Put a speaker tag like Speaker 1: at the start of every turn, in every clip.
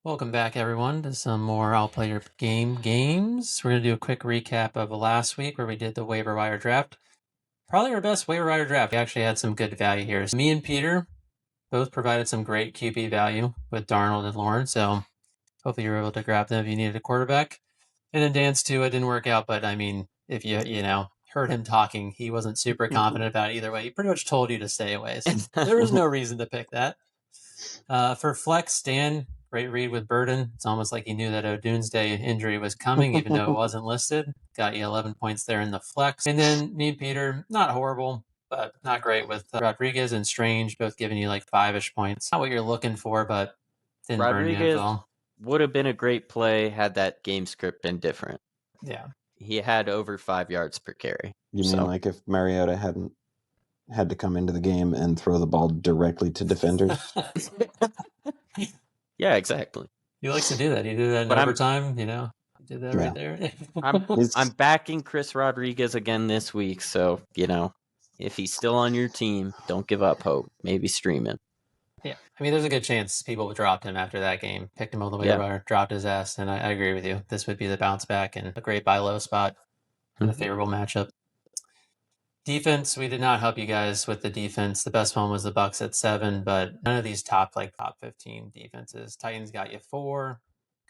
Speaker 1: Welcome back, everyone, to some more I'll Play Your Game games. We're going to do a quick recap of last week where we did the waiver wire draft. Probably our best waiver wire draft. We actually had some good value here. So me and Peter both provided some great QB value with Darnold and Lawrence, so hopefully you were able to grab them if you needed a quarterback. And then Dan's too, it didn't work out, but I mean, if you heard him talking, he wasn't super confident about it either way. He pretty much told you to stay away, so there was no reason to pick that. For Flex, Dan, great read with Burden. It's almost like he knew that O'Doomsday injury was coming, even though it wasn't listed. Got you 11 points there in the Flex. And then me and Peter, not horrible, but not great with Rodriguez and Strange, both giving you like 5-ish points. Not what you're looking for, but didn't burn you as well.
Speaker 2: Would have been a great play had that game script been different.
Speaker 1: Yeah.
Speaker 2: He had over 5 yards per carry.
Speaker 3: You mean like if Mariota hadn't had to come into the game and throw the ball directly to defenders?
Speaker 2: Yeah, exactly.
Speaker 1: He likes to do that. He did that in overtime, He did that right there.
Speaker 2: I'm backing Chris Rodriguez again this week, so, if he's still on your team, don't give up hope. Maybe stream him.
Speaker 1: Yeah, I mean, there's a good chance people dropped him after that game, picked him on the waiver wire, dropped his ass, and I agree with you. This would be the bounce back and a great buy low spot in a favorable matchup. Defense, we did not help you guys with the defense. The best one was the Bucks at 7, but none of these top 15 defenses. Titans got you 4.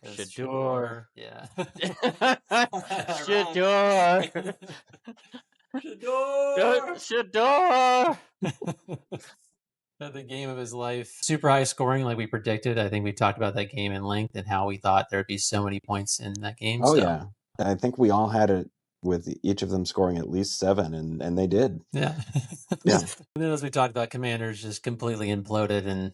Speaker 2: Shador.
Speaker 1: Yeah.
Speaker 2: Shador. Shador.
Speaker 1: The game of his life. Super high scoring like we predicted. I think we talked about that game in length and how we thought there'd be so many points in that game.
Speaker 3: Yeah. I think we all had it with each of them scoring at least 7, and they did.
Speaker 1: Yeah.
Speaker 3: Yeah.
Speaker 1: And then as we talked about, Commanders just completely imploded. And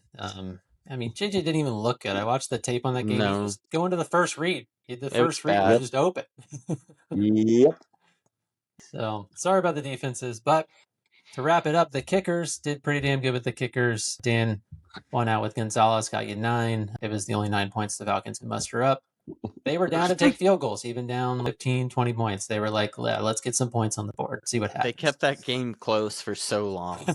Speaker 1: I mean, JJ didn't even look good. I watched the tape on that game.
Speaker 2: No.
Speaker 1: He was going to the first read. The first read was just open.
Speaker 3: Yep.
Speaker 1: So sorry about the defenses, but to wrap it up, the kickers did pretty damn good with the kickers. Dan won out with Gonzalez, got you 9. It was the only 9 points the Falcons could muster up. They were down to take field goals, even down 15, 20 points. They were like, let's get some points on the board, see what happens.
Speaker 2: They kept that game close for so long.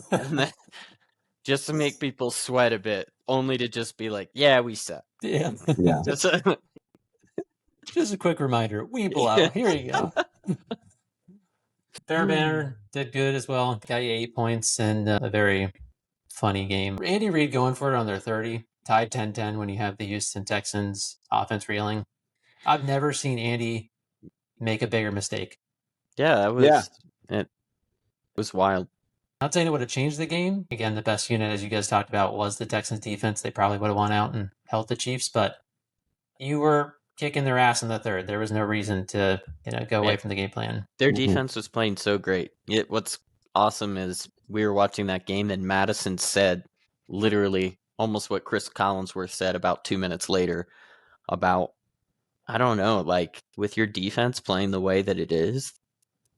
Speaker 2: Just to make people sweat a bit, only to just be like, yeah, we suck.
Speaker 1: Yeah.
Speaker 3: Just
Speaker 1: a quick reminder, we blow. Here you go. Fairbanner did good as well. Got you 8 points and a very funny game. Andy Reid going for it on their 30. Tied 10-10 when you have the Houston Texans offense reeling. I've never seen Andy make a bigger mistake.
Speaker 2: Yeah, it was wild.
Speaker 1: Not saying it would have changed the game. Again, the best unit, as you guys talked about, was the Texans defense. They probably would have won out and held the Chiefs, but you were kicking their ass in the third. There was no reason to go away from the game plan.
Speaker 2: Their defense was playing so great. What's awesome is we were watching that game and Madison said literally almost what Chris Collinsworth said about 2 minutes later about, I don't know, like with your defense playing the way that it is,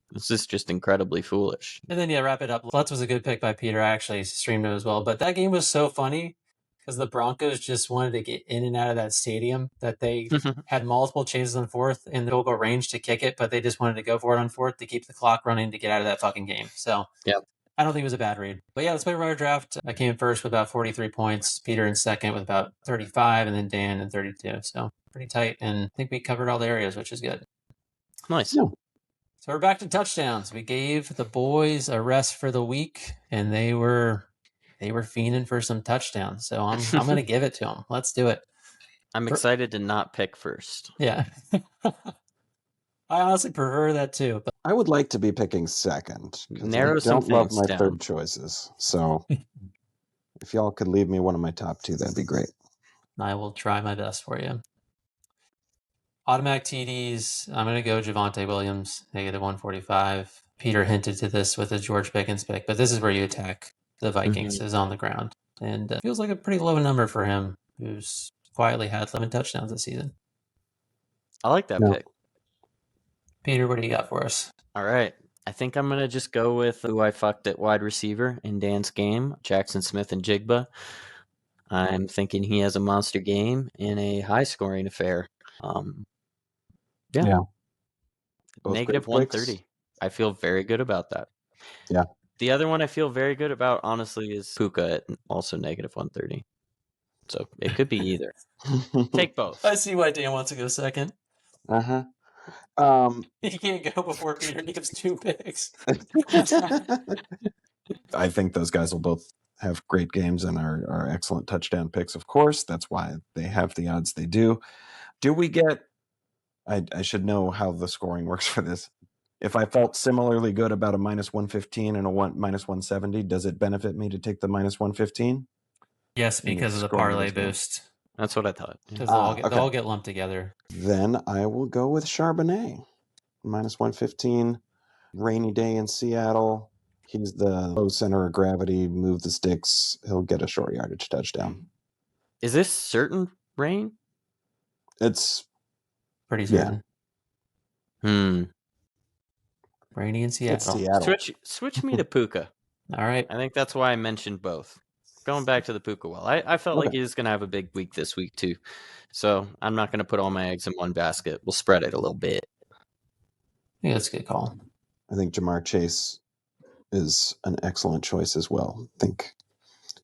Speaker 2: this is just incredibly foolish.
Speaker 1: And then, wrap it up. Lutz was a good pick by Peter. I actually streamed it as well. But that game was so funny because the Broncos just wanted to get in and out of that stadium that they had multiple chances on fourth in the field goal range to kick it, but they just wanted to go for it on fourth to keep the clock running to get out of that fucking game. So I don't think it was a bad read. But yeah, let's play wire draft. I came first with about 43 points. Peter in second with about 35, and then Dan in 32. So pretty tight. And I think we covered all the areas, which is good.
Speaker 2: Nice.
Speaker 3: Yeah.
Speaker 1: So we're back to touchdowns. We gave the boys a rest for the week, and they were fiending for some touchdowns. So I'm going to give it to them. Let's do it.
Speaker 2: I'm excited to not pick first.
Speaker 1: Yeah. I honestly prefer that too. But
Speaker 3: I would like to be picking second.
Speaker 2: Narrow
Speaker 3: I don't love my
Speaker 2: down.
Speaker 3: third choices. So if y'all could leave me one of my top 2, that'd be great.
Speaker 1: I will try my best for you. Automatic TDs. I'm going to go Javonte Williams, -145. Peter hinted to this with his George Pickens pick, but this is where you attack the Vikings is on the ground. And feels like a pretty low number for him, who's quietly had 11 touchdowns this season.
Speaker 2: I like that pick.
Speaker 1: Peter, what do you got for us?
Speaker 2: All right. I think I'm going to just go with who I fucked at wide receiver in Dan's game, Jackson Smith and Jigba. I'm thinking he has a monster game in a high-scoring affair.
Speaker 3: Yeah.
Speaker 2: -130. I feel very good about that.
Speaker 3: Yeah.
Speaker 2: The other one I feel very good about, honestly, is Puka at also -130. So it could be either. Take both.
Speaker 1: I see why Dan wants to go second.
Speaker 3: Uh-huh.
Speaker 1: He can't go before Peter gives 2 picks.
Speaker 3: I think those guys will both have great games and are excellent touchdown picks, of course. That's why they have the odds they do. Do we get... I should know how the scoring works for this. If I felt similarly good about a minus 115 and a minus 170, does it benefit me to take the minus 115?
Speaker 1: Yes, because of the parlay boost.
Speaker 2: That's what I thought.
Speaker 1: Because they'll all get lumped together.
Speaker 3: Then I will go with Charbonnet. Minus 115. Rainy day in Seattle. He's the low center of gravity. Move the sticks. He'll get a short yardage touchdown.
Speaker 2: Is this certain rain?
Speaker 3: It's
Speaker 1: pretty certain.
Speaker 2: Yeah.
Speaker 1: Rainy in Seattle.
Speaker 3: It's Seattle.
Speaker 2: Switch me to Puka.
Speaker 1: All right.
Speaker 2: I think that's why I mentioned both. Going back to the Puka well. I felt like he was going to have a big week this week too. So I'm not going to put all my eggs in one basket. We'll spread it a little bit.
Speaker 1: Yeah, that's a good call.
Speaker 3: I think Jamar Chase is an excellent choice as well. I think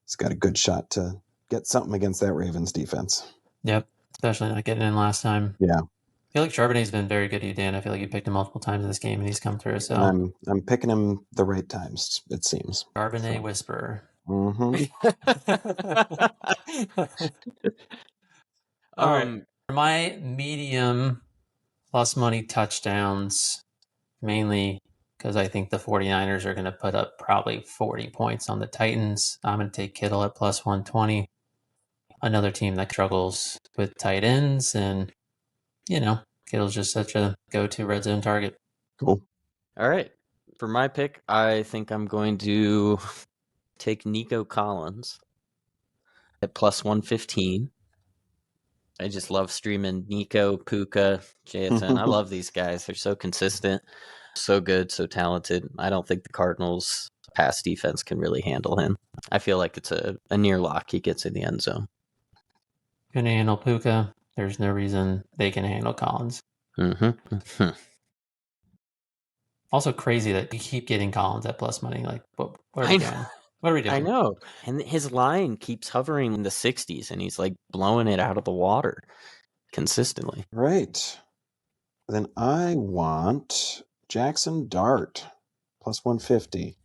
Speaker 3: he's got a good shot to get something against that Ravens defense.
Speaker 1: Yep, especially not getting in last time.
Speaker 3: Yeah.
Speaker 1: I feel like Charbonnet's been very good to you, Dan. I feel like you picked him multiple times in this game, and he's come through. So
Speaker 3: I'm picking him the right times, it seems.
Speaker 1: Charbonnet whisperer.
Speaker 3: Mm-hmm.
Speaker 1: All right. For my medium plus money touchdowns, mainly because I think the 49ers are going to put up probably 40 points on the Titans. I'm going to take Kittle at plus 120. Another team that struggles with tight ends, and Kittle's just such a go-to red zone target.
Speaker 3: Cool.
Speaker 2: All right. For my pick, I think I'm going to take Nico Collins at plus 115. I just love streaming Nico, Puka, JSN. I love these guys. They're so consistent, so good, so talented. I don't think the Cardinals' pass defense can really handle him. I feel like it's a near lock. He gets in the end zone.
Speaker 1: Can handle Puka. There's no reason they can handle Collins.
Speaker 2: Mm-hmm.
Speaker 1: Also crazy that you keep getting Collins at plus money. Like, what are we doing? What are we doing?
Speaker 2: I know. And his line keeps hovering in the 60s, and he's like blowing it out of the water consistently.
Speaker 3: Right. Then I want Jackson Dart, plus 150.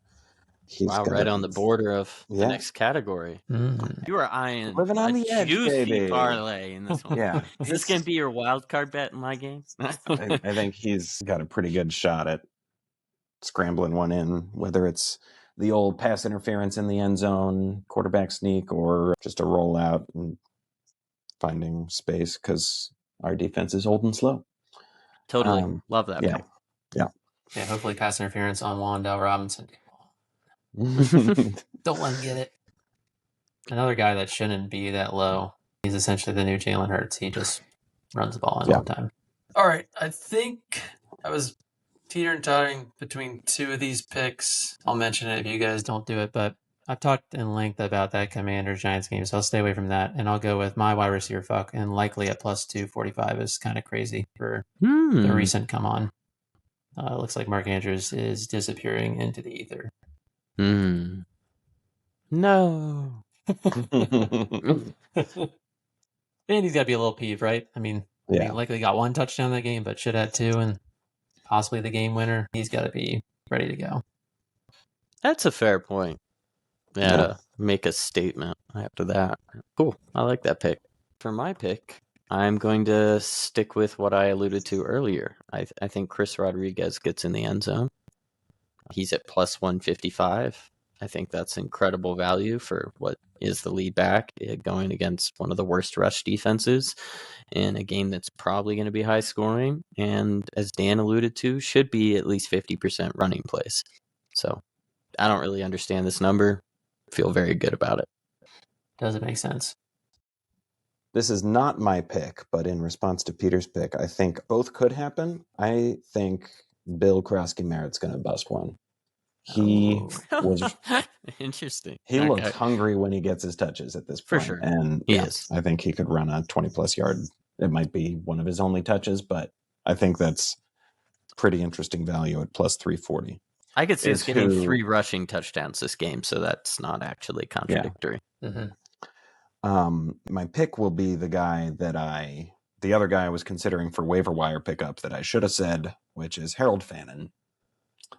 Speaker 3: He's
Speaker 2: right on the border of the next category. You are eyeing
Speaker 3: living on the edge,
Speaker 2: juicy
Speaker 3: baby.
Speaker 2: Parlay in this one.
Speaker 3: Yeah.
Speaker 2: Is this going to be your wild card bet in my game?
Speaker 3: I think he's got a pretty good shot at scrambling one in, whether it's the old pass interference in the end zone, quarterback sneak, or just a rollout and finding space because our defense is old and slow.
Speaker 2: Totally. Love that pick.
Speaker 3: Yeah.
Speaker 1: Yeah, hopefully pass interference on Wandale Robinson. Don't let him get it. Another guy that shouldn't be that low. He's essentially the new Jalen Hurts. He just runs the ball in all the time. All right. I think I was teetering between two of these picks. I'll mention it if you guys don't do it, but I've talked in length about that Commanders-Giants game, so I'll stay away from that, and I'll go with my wide receiver fuck, and likely at plus 245 is kind of crazy for the recent come on. It looks like Mark Andrews is disappearing into the ether.
Speaker 2: No.
Speaker 1: And he's got to be a little peeved, right? I mean, he likely got one touchdown in that game, but should have two, and possibly the game winner. He's got to be ready to go.
Speaker 2: That's a fair point. Yeah, to make a statement after that. Cool. I like that pick. For my pick, I'm going to stick with what I alluded to earlier. I think Chris Rodriguez gets in the end zone. He's at plus 155. I think that's incredible value for what is the lead back going against one of the worst rush defenses in a game that's probably going to be high scoring. And as Dan alluded to, should be at least 50% running plays. So I don't really understand this number. Feel very good about it.
Speaker 1: Does it make sense?
Speaker 3: This is not my pick, but in response to Peter's pick, I think both could happen. I think Bill Krosky-Merritt's going to bust one. He was
Speaker 2: interesting.
Speaker 3: He looks hungry when he gets his touches at this point.
Speaker 2: For sure.
Speaker 3: And
Speaker 2: he is.
Speaker 3: I think he could run a 20-plus yard. It might be one of his only touches, but I think that's pretty interesting value at plus 340.
Speaker 2: I could see us getting 3 rushing touchdowns this game, so that's not actually contradictory.
Speaker 1: Yeah. Mm-hmm.
Speaker 3: My pick will be the other guy I was considering for waiver wire pickup that I should have said, which is Harold Fannin.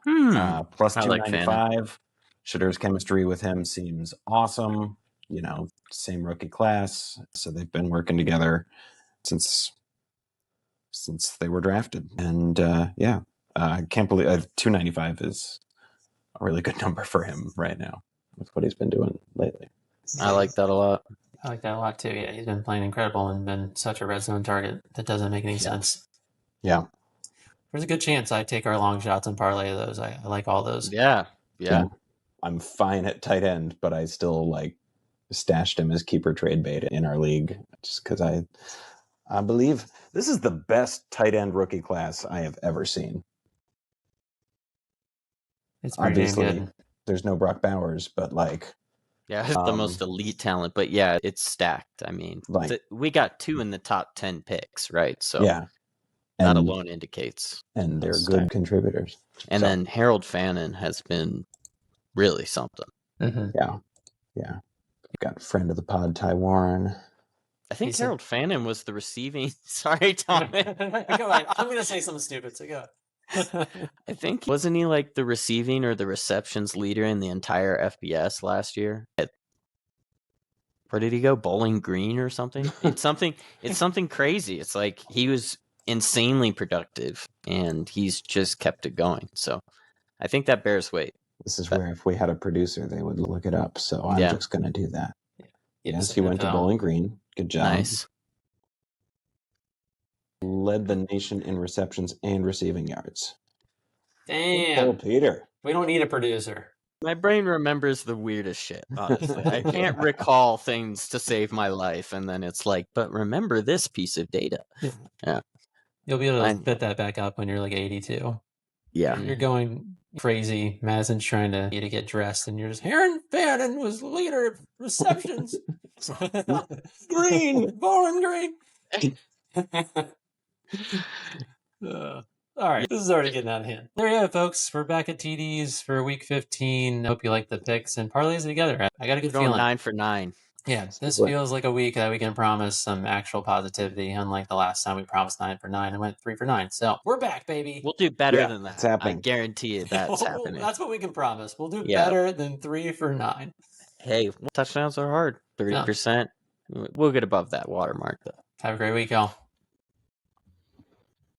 Speaker 3: Plus
Speaker 2: I like
Speaker 3: 295. Shitter's chemistry with him seems awesome. Same rookie class, so they've been working together since they were drafted. And I can't believe 295 is a really good number for him right now with what he's been doing lately.
Speaker 2: I like that a lot.
Speaker 1: I like that a lot too. Yeah, he's been playing incredible and been such a red zone target that doesn't make any sense.
Speaker 3: Yeah.
Speaker 1: There's a good chance I take our long shots and parlay those. I like all those.
Speaker 2: Yeah.
Speaker 3: I'm fine at tight end, but I still stashed him as keeper trade bait in our league just because I believe this is the best tight end rookie class I have ever seen.
Speaker 1: It's pretty
Speaker 3: obviously
Speaker 1: damn good.
Speaker 3: There's no Brock Bowers, but
Speaker 2: it's the most elite talent. But yeah, it's stacked. I mean, we got 2 in the top 10 picks, right? So
Speaker 3: yeah,
Speaker 2: that alone indicates.
Speaker 3: And they're good contributors.
Speaker 2: And then Harold Fannin has been really something.
Speaker 1: Mm-hmm.
Speaker 3: Yeah. Got friend of the pod, Ty Warren.
Speaker 2: I think Harold Fannin was the receiving. Sorry, Tom.
Speaker 1: Go ahead. I'm going to say something stupid, so go.
Speaker 2: I think, wasn't he the receiving or the receptions leader in the entire FBS last year? Where did he go? Bowling Green or something? It's something crazy. It's he was insanely productive and he's just kept it going. So I think that bears weight.
Speaker 3: This is where if we had a producer, they would look it up. So I'm just going to do that. Yes, he went to Bowling Green. Good job.
Speaker 2: Nice.
Speaker 3: Led the nation in receptions and receiving yards.
Speaker 1: Damn.
Speaker 3: Oh, Peter.
Speaker 1: We don't need a producer.
Speaker 2: My brain remembers the weirdest shit, honestly. I can't recall things to save my life. And then it's but remember this piece of data. Yeah.
Speaker 1: You'll be able to fit that back up when you're 82.
Speaker 2: Yeah.
Speaker 1: You're going crazy. Madison's trying to get dressed, and you're just, Harold Fannin was the leader of receptions. Bowling Green. All right, this is already getting out of hand. There you have it, folks. We're back at TDs for week 15. Hope you like the picks and parlays together. I got a good feeling.
Speaker 2: 9 for 9.
Speaker 1: Yeah, this feels like a week that we can promise some actual positivity, unlike the last time we promised 9 for 9 and went 3 for 9. So we're back, baby.
Speaker 2: We'll do better than that.
Speaker 3: It's happening.
Speaker 2: I guarantee you that's happening.
Speaker 1: That's what we can promise. We'll do better than 3 for 9.
Speaker 2: Hey, touchdowns are hard. 30%. We'll get above that watermark, though.
Speaker 1: Have a great week, y'all.